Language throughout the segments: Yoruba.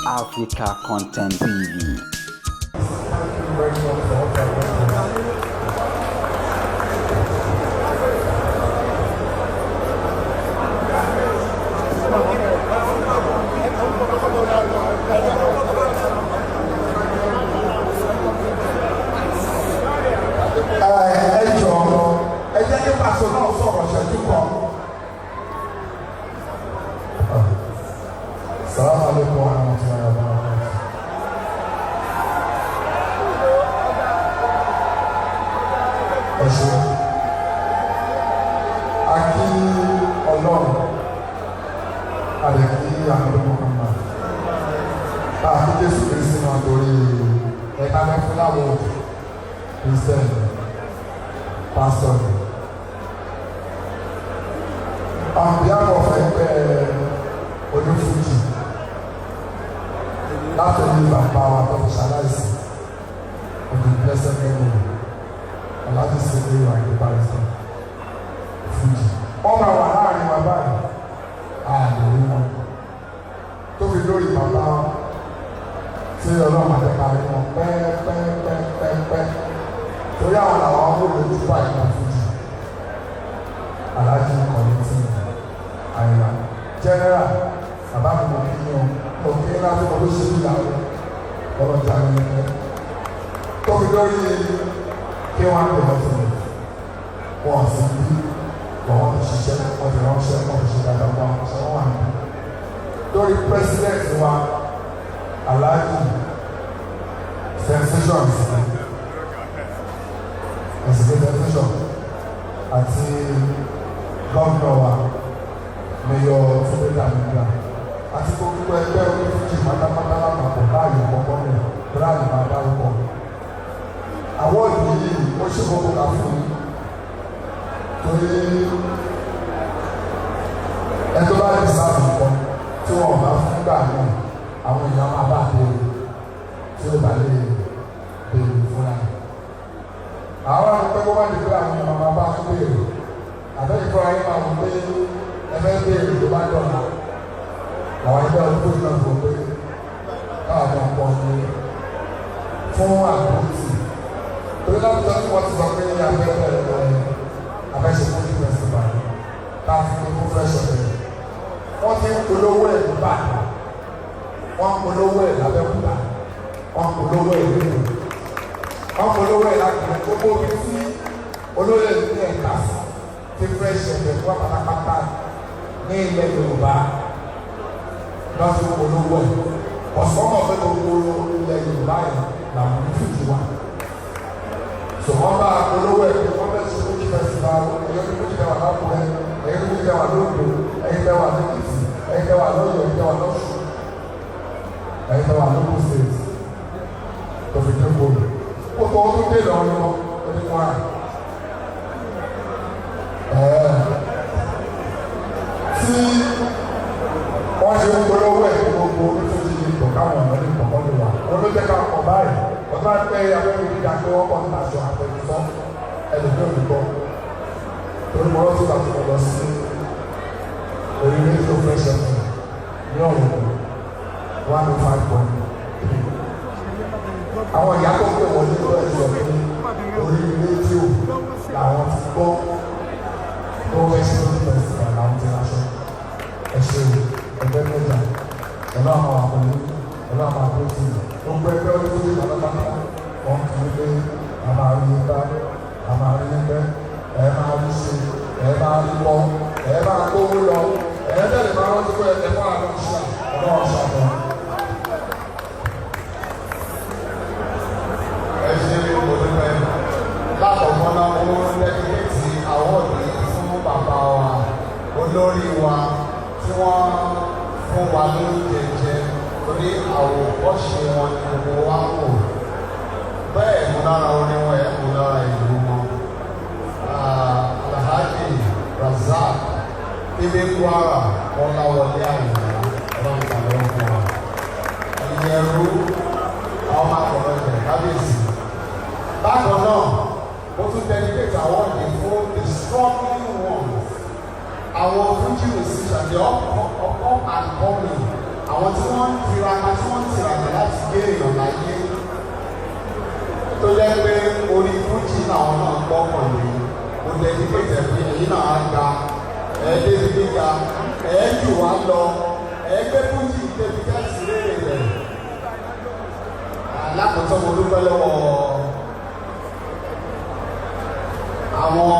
Africa Content TV. Pastor, on behalf of Odufuji, láti ní bàbá wa tó fi ṣaláìsí ọdún blessed memory ọ̀làdí sílé ìwà ìdíbà ìsọ̀ Fuji. Wọ́n máa wà láàrin bàbá yìí, ààrẹ wọn tó fi lórí bàbá tí ọlọ́run àtẹ́ka rí wọn pẹ́ẹ́pẹ́ẹ́pẹ́ẹ́pẹ́ torí àwọn làwọn ọmọdé tó bá ìgbà Fuji. Aláàjì kọ̀ọ̀lẹ́tì àyà general bàbá mi kò kí yan òkè ńlá tó kọ́ ló ṣe ní ìyàwó ọlọ́jà ní ẹgbẹ́ tó fi lórí kí wọ́n á pè wọ́n fún mi wọ́n sì bí wọ́n ti ṣiṣẹ́ wọ́n ti ránṣẹ́ wọ́n ti ṣe dáadáa wọ́n ṣe wọ́n wà ní. Lórí president wa Aláàjì sensation sensation àti gómìnà wa Mayor Tunde Damilola àti gbogbo ẹgbẹ́ Onífújì pátápátá lápapọ̀ láàyè kọ̀ọ̀kan rẹ̀ bíráàlì máa dárúkọ. Àwọn ìlú yìí ó ṣe kókó ká fún mi torí ẹjọ́ bá lè sáà nǹkan tí wọ́n bá fún gbà náà àwọn èèyàn máa bá béèrè tí ó bá lè béèrè fúnra. Àwọn akẹ́kọ̀ọ́ kó má di pé àwọn èèyàn máa bá tún béèrè àbẹ́yìn fúnra yín máa wọ pé ẹgbẹ́ béèrè tó bá dọ̀la àwọn ẹgbẹ́ ọdún tó ń bọ̀ pé káwọn ọ̀pọ̀ ní fún àgbọ̀ntì torí láti jọ tí wọ́n ti sọ pé abẹ́ṣe fún ìlú festival káfíń fún fresh ọ̀fẹ́ wọ́n ti ń polówó ẹ̀ ní báyìí wọ́n ń polówó ẹ̀ lábẹ́kúta wọ́n ń polówó ẹ̀ lẹ́nu wọ́n ń polówó ẹ̀ láti gbogbo omi tí olóyè ní ẹ̀ka sí ti fresh ọ̀fẹ́ fún pátápátá ní ilẹ̀ Yorùbá lọ́sùn polówó ẹ̀ ọ̀sọ́mọ̀ fẹ́ gbogbo ilẹ̀ Yorùbá yìí làwọn Onífújì wà. So wọ́n bá polówó ẹ̀ pé wọ́n bẹ̀ ṣe Fuji festival ẹ̀yẹ́ Fuji tẹ̀wà lápò ẹ̀ ẹ̀yẹ́ Fuji tẹ̀wà lóògbé ẹ̀yẹ́ tẹ̀wà lẹ́kìtì ẹ̀yẹ́ tẹ̀wà lọ́yọ̀ ẹ̀yẹ́ tẹ̀wà lọ́sùn ẹ̀yẹ́ tẹ̀wà lóògbé state tó fi dé bolo. Ó tọ́ ọdún dé lọ́rùn lọ ẹni wá. Tí wọ́n ṣe ń polówó ẹ̀ gbogbo Onífújì ní ìtọ̀ káwọn ọ̀nà ní ìtọ̀kọ́ lè wà. Wọ́n ló jẹ́ ká pọ̀ báyìí. Ọ̀tọ́ àpẹ́ abẹ́rẹ́ ìdíjà pé wọ́n kọ́ nípa aṣọ àpẹẹrẹ ẹlòmí olùkọ́. Torí mo rántí láti lọ sí orí rédíò Fresh FM ní ọ̀rọ̀ 105.3. Àwọn ìyá tó ń pè wọ́n ní ìlú ẹ̀sọ́ pé orí rédíò làwọn ti gbọ́ tó ń rẹ́sí lórí festival làwọn ti láṣọ. Ẹ̀ṣẹ̀ ẹgbẹ́ mẹ́ta pẹ̀lú àwọn àpòlú pẹ̀lú àwọn àpótí gbogbo ẹgbẹ́ Onífújì pátápátá wọ́n kì í pé a máa rí ibà a máa rí ẹgbẹ́ ẹ máa rí ṣe ẹ máa rí pọ́ ẹ máa kówó lọ ẹ tẹ̀lé máa rántí pé ẹ fún àwọn ọ̀ṣà ọlọ́run ṣàtọ̀. Ẹ ṣe olùdókòwò lákọ̀ọ́kọ́ náà ó lẹ́kẹ̀ẹ́tì àwọ̀dì fún bàbá wa olórí wa tí wọ́n fún wa lórí jẹjẹ torí àwòkọ́ṣe wọn ni gbogbo wa ń wò bẹ́ẹ̀ mú lára orin wọn ẹ̀ mú lára ìlú wọn. Alhaji Razak Ibe Kwara Ọláwọlé Àyìnlá ọlọ́run lọ́wọ́ fún wa. Ìyẹ̀rú àwọn akọ̀rọ̀ ẹ̀jẹ̀ kábíyèsí. Bákan náà, ó tún dedicate àwọn ọ̀dẹ̀ fún the struggling ones. Àwọn Fuji musicians dey up and coming. Àwọn àwọn tí wọ́n ń tiraka tí wọ́n ń tiraka láti gbé èèyàn láyé tó jẹ́ pé orí fújì làwọn náà gbọ́ pọ̀lú mo dẹni pé tẹ̀lé èyí náà á ga ẹ̀ẹ́dẹ́gbẹ́ gíga ẹ̀ẹ́dù wá lọ ẹ̀ẹ́gbẹ́ fújì débi kẹ́sì rèé rẹ̀ alákòótọ́ mo dúpẹ́ lọ́wọ́ àwọn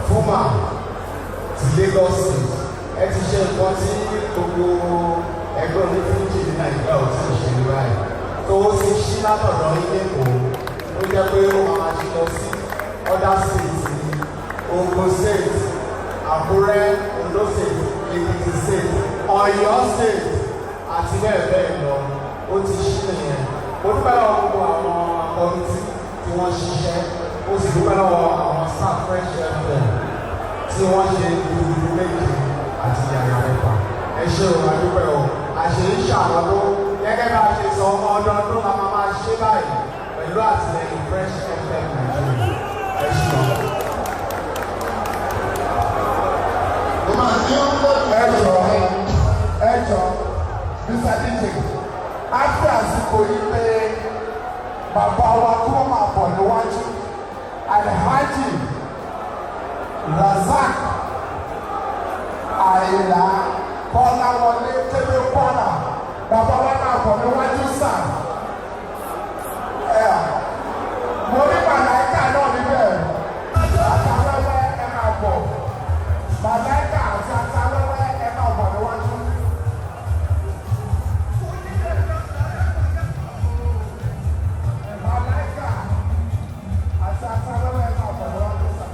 fúnmà ti Lagos State ẹ ti ṣe nǹkan tí gbogbo ẹgbẹ́ onífújì ní Nàìjíríà ò tí ì ṣe ní báyìí tó ó ti ṣí látọ̀dọ̀ ilé Èkó ó jẹ́ pé ó máa ṣe lọ sí other states ní Ogun State Àkúrẹ́ Ondo State Èkìtì State Ọ̀yọ́ State àti bẹ́ẹ̀ bẹ́ẹ̀ lọ ó ti ṣí nìyẹn mo dúpẹ́ lọ́wọ́ gbogbo àwọn akọ́nítì tí wọ́n ṣiṣẹ́ ó sì dúpẹ́ lọ́wọ́ àwọn staff Fresh FM tí wọ́n ṣe gbogbo méjì àti yàrá mẹ́fà ẹ ṣe òun adúpẹ́ o àṣeyí ṣàlọ́dún gẹ́gẹ́ bá a ṣe sọ ọmọ ọdọọdún la máa ṣe báyìí pẹ̀lú àtìlẹ́yìn Fresh FM Nàìjíríà ẹ ṣe wọn. ẹ jọ Mr. DJ after àsìkò yìí pé bàbá wa kí wọ́n máa bọ̀ níwájú Alhaji Razak Àyìnlá Kọ́láwọlé Kébé Kọ́lá bàbá wa máa bọ̀ níwájú sáà. Mo ní màláìkà náà níbẹ̀ àtàwẹ́wẹ́ ẹ máa bọ̀ màláìkà àti àtàwẹ́wẹ́ ẹ máa bọ̀ níwájú. Màláìkà àti àtàwẹ́wẹ́ ẹ máa bọ̀ níwájú sáà.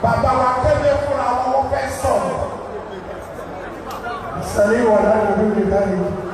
Bàbá wa Kébé fúnra wọn fẹ́ sọ̀rọ̀. Sẹ́yìn wà láti ọdún ìdáyìí.